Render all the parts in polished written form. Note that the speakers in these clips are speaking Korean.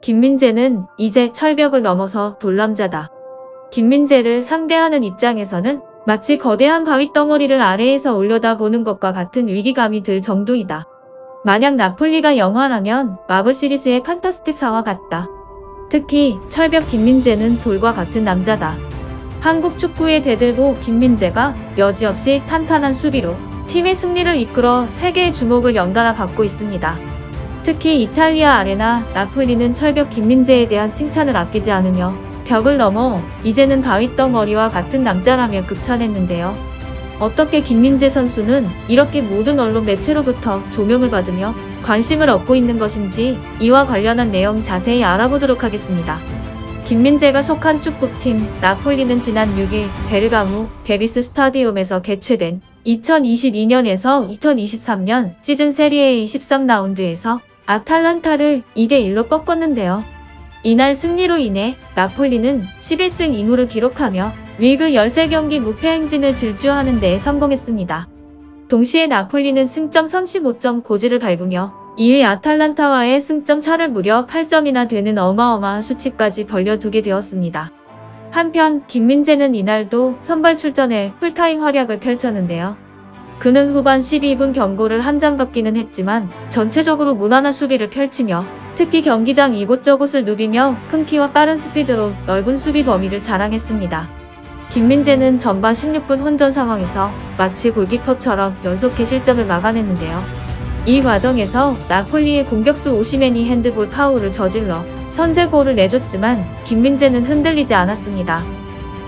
김민재는 이제 철벽을 넘어서 돌남자다. 김민재를 상대하는 입장에서는 마치 거대한 바위덩어리를 아래에서 올려다보는 것과 같은 위기감이 들 정도이다. 만약 나폴리가 영화라면 마블 시리즈의 판타스틱 4와 같다. 특히 철벽 김민재는 돌과 같은 남자다. 한국 축구의 대들보 김민재가 여지없이 탄탄한 수비로 팀의 승리를 이끌어 세계의 주목을 연달아 받고 있습니다. 특히 이탈리아 아레나 나폴리는 철벽 김민재에 대한 칭찬을 아끼지 않으며 벽을 넘어 이제는 바위덩어리와 같은 남자라며 극찬했는데요. 어떻게 김민재 선수는 이렇게 모든 언론 매체로부터 조명을 받으며 관심을 얻고 있는 것인지 이와 관련한 내용 자세히 알아보도록 하겠습니다. 김민재가 속한 축구팀 나폴리는 지난 6일 베르가모 베비스 스타디움에서 개최된 2022년에서 2023년 시즌 세리에 23라운드에서 아탈란타를 2대1로 꺾었는데요. 이날 승리로 인해 나폴리는 11승 2무를 기록하며 리그 13경기 무패 행진을 질주하는 데 성공했습니다. 동시에 나폴리는 승점 35점 고지를 밟으며 2위 아탈란타와의 승점 차를 무려 8점이나 되는 어마어마한 수치까지 벌려두게 되었습니다. 한편 김민재는 이날도 선발 출전해 풀타임 활약을 펼쳤는데요. 그는 후반 12분 경고를 한 장 받기는 했지만 전체적으로 무난한 수비를 펼치며 특히 경기장 이곳저곳을 누비며 큰 키와 빠른 스피드로 넓은 수비 범위를 자랑했습니다. 김민재는 전반 16분 혼전 상황에서 마치 골키퍼처럼 연속해 실점을 막아냈는데요. 이 과정에서 나폴리의 공격수 오시멘이 핸드볼 파울을 저질러 선제골을 내줬지만 김민재는 흔들리지 않았습니다.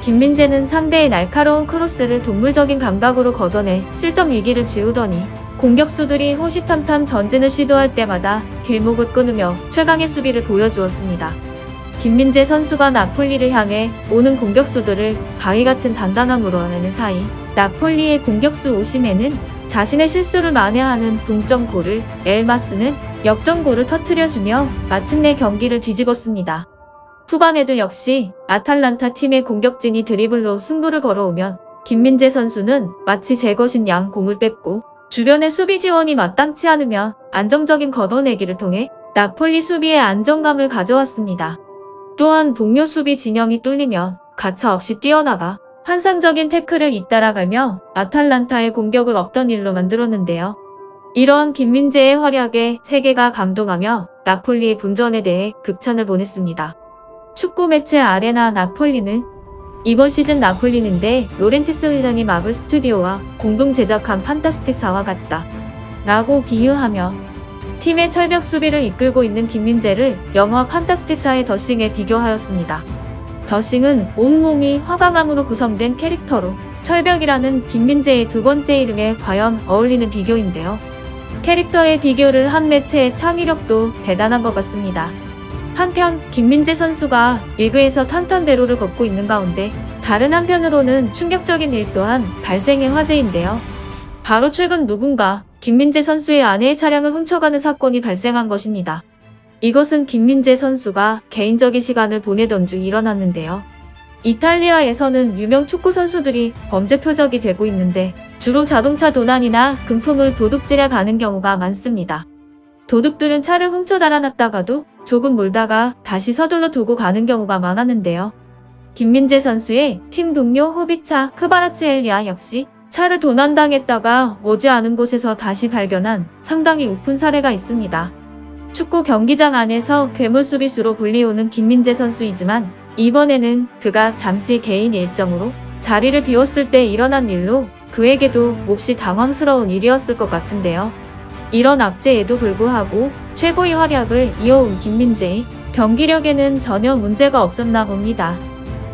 김민재는 상대의 날카로운 크로스를 동물적인 감각으로 걷어내 실점 위기를 지우더니 공격수들이 호시탐탐 전진을 시도할 때마다 뒷목을 끊으며 최강의 수비를 보여주었습니다. 김민재 선수가 나폴리를 향해 오는 공격수들을 바위 같은 단단함으로 내는 사이 나폴리의 공격수 오시멘은 자신의 실수를 만회하는 동점골을 엘마스는 역전골을 터뜨려주며 마침내 경기를 뒤집었습니다. 후반에도 역시 아탈란타 팀의 공격진이 드리블로 승부를 걸어오면 김민재 선수는 마치 제 것인 양 공을 뺏고 주변의 수비 지원이 마땅치 않으며 안정적인 걷어내기를 통해 나폴리 수비에 안정감을 가져왔습니다. 또한 동료 수비 진영이 뚫리면 가차없이 뛰어나가 환상적인 태클을 잇따라가며 아탈란타의 공격을 없던 일로 만들었는데요. 이러한 김민재의 활약에 세계가 감동하며 나폴리의 분전에 대해 극찬을 보냈습니다. 축구 매체 아레나 나폴리는 이번 시즌 나폴리는데 로렌티스 회장이 마블 스튜디오와 공동 제작한 판타스틱 4와 같다 라고 비유하며 팀의 철벽 수비를 이끌고 있는 김민재를 영화 판타스틱 4의 더싱에 비교하였습니다. 더싱은 온몸이 화강암으로 구성된 캐릭터로 철벽이라는 김민재의 두 번째 이름에 과연 어울리는 비교인데요. 캐릭터의 비교를 한 매체의 창의력도 대단한 것 같습니다. 한편 김민재 선수가 리그에서 탄탄대로를 걷고 있는 가운데 다른 한편으로는 충격적인 일 또한 발생해 화제인데요. 바로 최근 누군가 김민재 선수의 아내의 차량을 훔쳐가는 사건이 발생한 것입니다. 이것은 김민재 선수가 개인적인 시간을 보내던 중 일어났는데요. 이탈리아에서는 유명 축구 선수들이 범죄 표적이 되고 있는데 주로 자동차 도난이나 금품을 도둑질해 가는 경우가 많습니다. 도둑들은 차를 훔쳐 달아났다가도 조금 몰다가 다시 서둘러 두고 가는 경우가 많았는데요. 김민재 선수의 팀 동료 호비차 크바라츠엘리아 역시 차를 도난당했다가 오지 않은 곳에서 다시 발견한 상당히 우픈 사례가 있습니다. 축구 경기장 안에서 괴물 수비수로 불리우는 김민재 선수이지만 이번에는 그가 잠시 개인 일정으로 자리를 비웠을 때 일어난 일로 그에게도 몹시 당황스러운 일이었을 것 같은데요. 이런 악재에도 불구하고 최고의 활약을 이어온 김민재의 경기력에는 전혀 문제가 없었나 봅니다.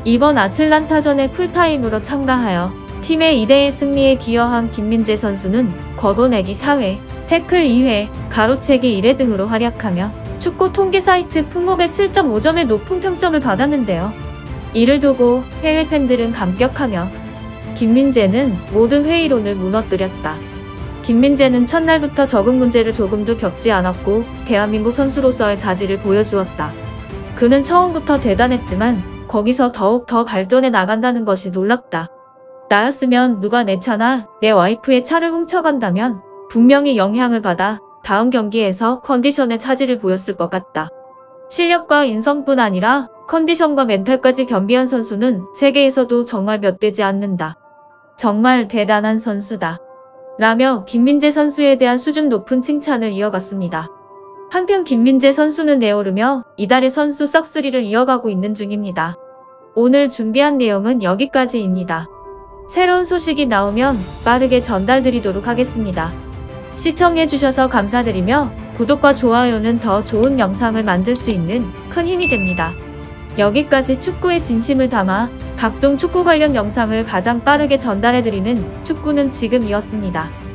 이번 아틀란타전에 풀타임으로 참가하여 팀의 2대1 승리에 기여한 김민재 선수는 걷어내기 4회, 태클 2회, 가로채기 1회 등으로 활약하며 축구 통계 사이트 품목의 7.5점의 높은 평점을 받았는데요. 이를 두고 해외 팬들은 감격하며 김민재는 모든 회의론을 무너뜨렸다. 김민재는 첫날부터 적응 문제를 조금도 겪지 않았고 대한민국 선수로서의 자질을 보여주었다. 그는 처음부터 대단했지만 거기서 더욱 더 발전해 나간다는 것이 놀랍다. 나였으면 누가 내 차나 내 와이프의 차를 훔쳐간다면 분명히 영향을 받아 다음 경기에서 컨디션에 차질을 보였을 것 같다. 실력과 인성뿐 아니라 컨디션과 멘탈까지 겸비한 선수는 세계에서도 정말 몇 되지 않는다. 정말 대단한 선수다. 라며 김민재 선수에 대한 수준 높은 칭찬을 이어갔습니다. 한편 김민재 선수는 내오르며 이달의 선수 싹쓸이를 이어가고 있는 중입니다. 오늘 준비한 내용은 여기까지입니다. 새로운 소식이 나오면 빠르게 전달드리도록 하겠습니다. 시청해주셔서 감사드리며 구독과 좋아요는 더 좋은 영상을 만들 수 있는 큰 힘이 됩니다. 여기까지 축구의 진심을 담아 각종 축구 관련 영상을 가장 빠르게 전달해드리는 축구는 지금이었습니다.